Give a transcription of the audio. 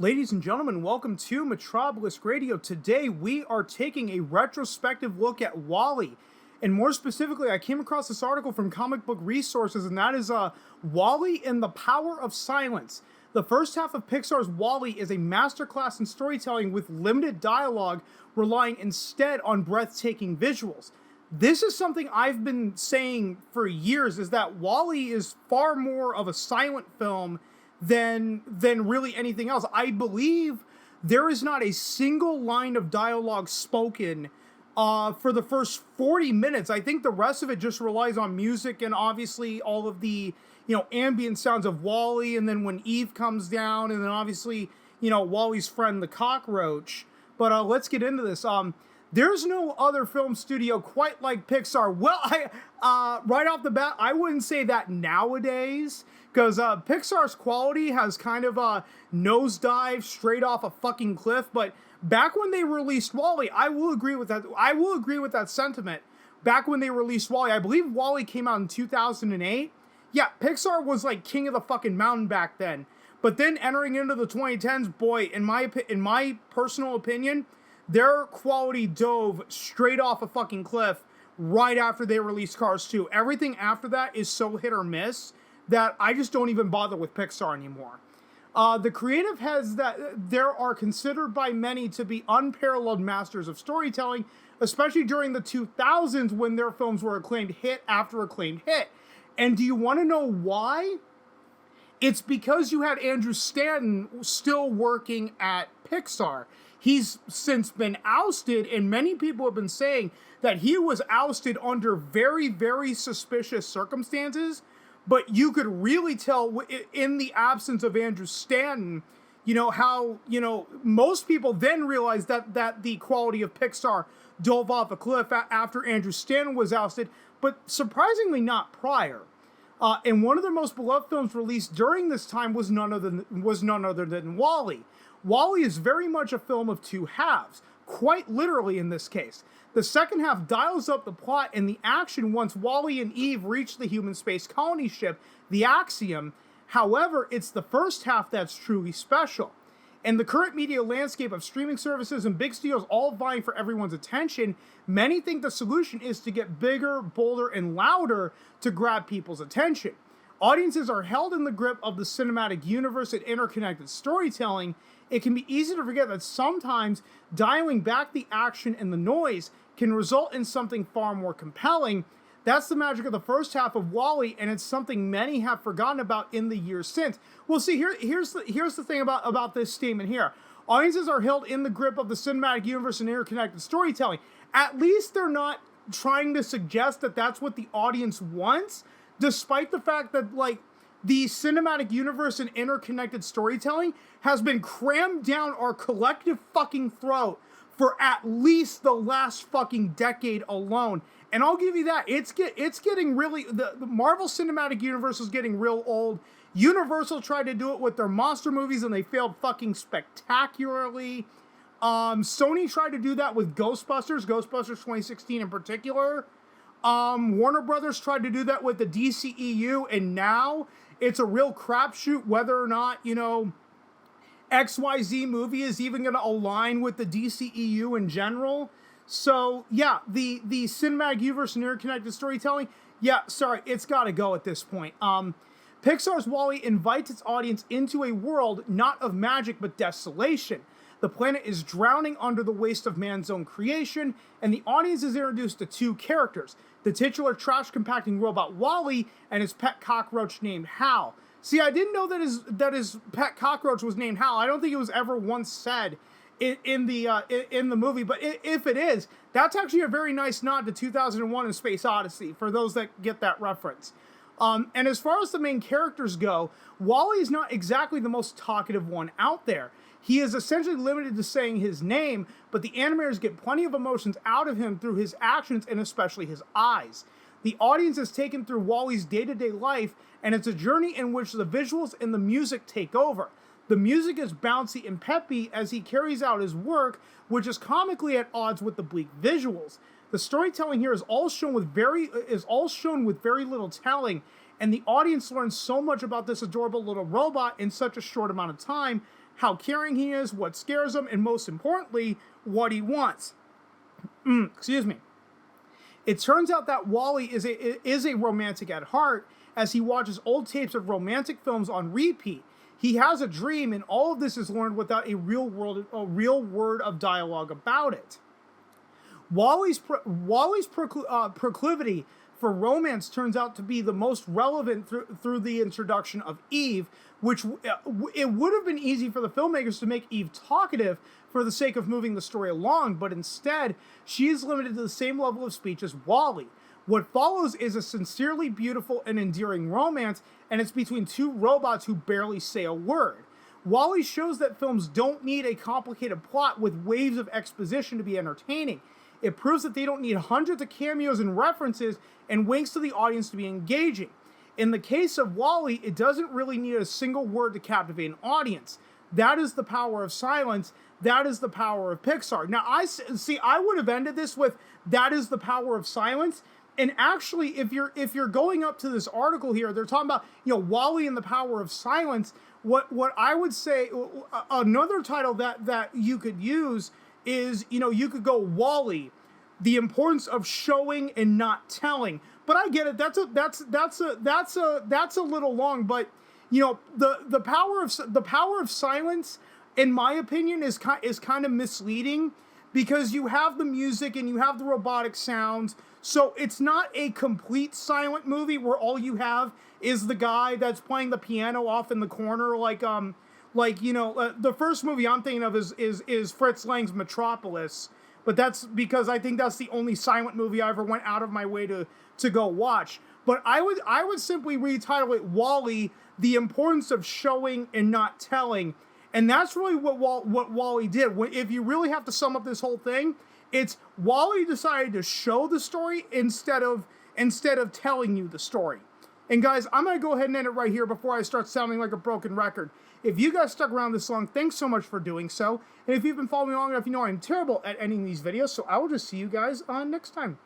Ladies and gentlemen, welcome to Metropolis Radio. Today we are taking a retrospective look at WALL-E. And more specifically, I came across this article from Comic Book Resources, and that is WALL-E and the Power of Silence. The first half of Pixar's WALL-E is a masterclass in storytelling with limited dialogue, relying instead on breathtaking visuals. This is something I've been saying for years, is that WALL-E is far more of a silent film than really anything else. I believe there is not a single line of dialogue spoken for the first 40 minutes. I think the rest of it just relies on music and obviously all of the, ambient sounds of WALL-E, and then when Eve comes down, and then obviously, WALL-E's friend, the cockroach. But let's get into this. There's no other film studio quite like Pixar. Well, right off the bat, I wouldn't say that nowadays, because Pixar's quality has kind of nosedived straight off a fucking cliff. But back when they released WALL-E, I will agree with that. I will agree with that sentiment. Back when they released WALL-E, I believe WALL-E came out in 2008. Yeah, Pixar was like king of the fucking mountain back then. But then entering into the 2010s, boy, in my personal opinion, their quality dove straight off a fucking cliff right after they released Cars 2. Everything after that is so hit or miss that I just don't even bother with Pixar anymore. The creative heads that there are considered by many to be unparalleled masters of storytelling, especially during the 2000s when their films were acclaimed hit after acclaimed hit. And do you want to know why? It's because you had Andrew Stanton still working at Pixar. He's since been ousted, and many people have been saying that he was ousted under very, very suspicious circumstances. But you could really tell in the absence of Andrew Stanton, how, most people then realized that the quality of Pixar dove off a cliff after Andrew Stanton was ousted, but surprisingly not prior. And one of their most beloved films released during this time was none other than WALL-E. WALL-E is very much a film of two halves, quite literally in this case. The second half dials up the plot and the action once WALL-E and Eve reach the human space colony ship, the Axiom. However, it's the first half that's truly special. In the current media landscape of streaming services and big studios all vying for everyone's attention, many think the solution is to get bigger, bolder, and louder to grab people's attention. Audiences are held in the grip of the cinematic universe and interconnected storytelling. It can be easy to forget that sometimes dialing back the action and the noise can result in something far more compelling. That's the magic of the first half of WALL-E, and it's something many have forgotten about in the years since. Well, see, here's the thing about this statement here. Audiences are held in the grip of the cinematic universe and interconnected storytelling. At least they're not trying to suggest that that's what the audience wants, despite the fact that, the cinematic universe and interconnected storytelling has been crammed down our collective fucking throat for at least the last fucking decade alone. And I'll give you that. It's getting really... The Marvel Cinematic Universe is getting real old. Universal tried to do it with their monster movies, and they failed fucking spectacularly. Sony tried to do that with Ghostbusters 2016 in particular. Warner Brothers tried to do that with the DCEU, and now it's a real crapshoot whether or not, XYZ movie is even going to align with the DCEU in general. So, yeah, the cinematic universe and interconnected storytelling, it's got to go at this point. Pixar's WALL-E invites its audience into a world not of magic but desolation. The planet is drowning under the waste of man's own creation, and the audience is introduced to two characters, the titular trash-compacting robot WALL-E and his pet cockroach named Hal. See, I didn't know that his pet cockroach was named Hal. I don't think it was ever once said in the movie, but if it is, that's actually a very nice nod to 2001: A Space Odyssey, for those that get that reference. And as far as the main characters go, WALL-E is not exactly the most talkative one out there. He is essentially limited to saying his name, but the animators get plenty of emotions out of him through his actions and especially his eyes. The audience is taken through WALL-E's day-to-day life, and it's a journey in which the visuals and the music take over. The music is bouncy and peppy as he carries out his work, which is comically at odds with the bleak visuals. The storytelling here is all shown with very little telling, and the audience learns so much about this adorable little robot in such a short amount of time. how caring he is, what scares him, and most importantly, what he wants. Excuse me. It turns out that WALL-E is a romantic at heart, as he watches old tapes of romantic films on repeat. He has a dream, and all of this is learned without a real word of dialogue about it. WALL-E's proclivity for romance turns out to be the most relevant through the introduction of Eve, which it would have been easy for the filmmakers to make Eve talkative for the sake of moving the story along, but instead, she is limited to the same level of speech as WALL-E. What follows is a sincerely beautiful and endearing romance, and it's between two robots who barely say a word. WALL-E shows that films don't need a complicated plot with waves of exposition to be entertaining. It proves that they don't need hundreds of cameos and references and winks to the audience to be engaging. In the case of WALL-E, it doesn't really need a single word to captivate an audience. That is the power of silence. That is the power of Pixar. Now, I would have ended this with that is the power of silence. And actually, if you're going up to this article here, they're talking about, WALL-E and the power of silence. What I would say, another title that you could use is, you could go WALL-E, the importance of showing and not telling. But I get it. That's a little long. But the power of silence, in my opinion, is kind of misleading, because you have the music and you have the robotic sounds. So it's not a complete silent movie where all you have is the guy that's playing the piano off in the corner, the first movie I'm thinking of is Fritz Lang's Metropolis, but that's because I think that's the only silent movie I ever went out of my way to go watch. But I would simply retitle it WALL-E, the importance of showing and not telling. And that's really what WALL-E did. If you really have to sum up this whole thing, it's WALL-E decided to show the story instead of telling you the story. And guys, I'm going to go ahead and end it right here before I start sounding like a broken record. If you guys stuck around this long, thanks so much for doing so. And if you've been following me long enough, you know I'm terrible at ending these videos, so I will just see you guys next time.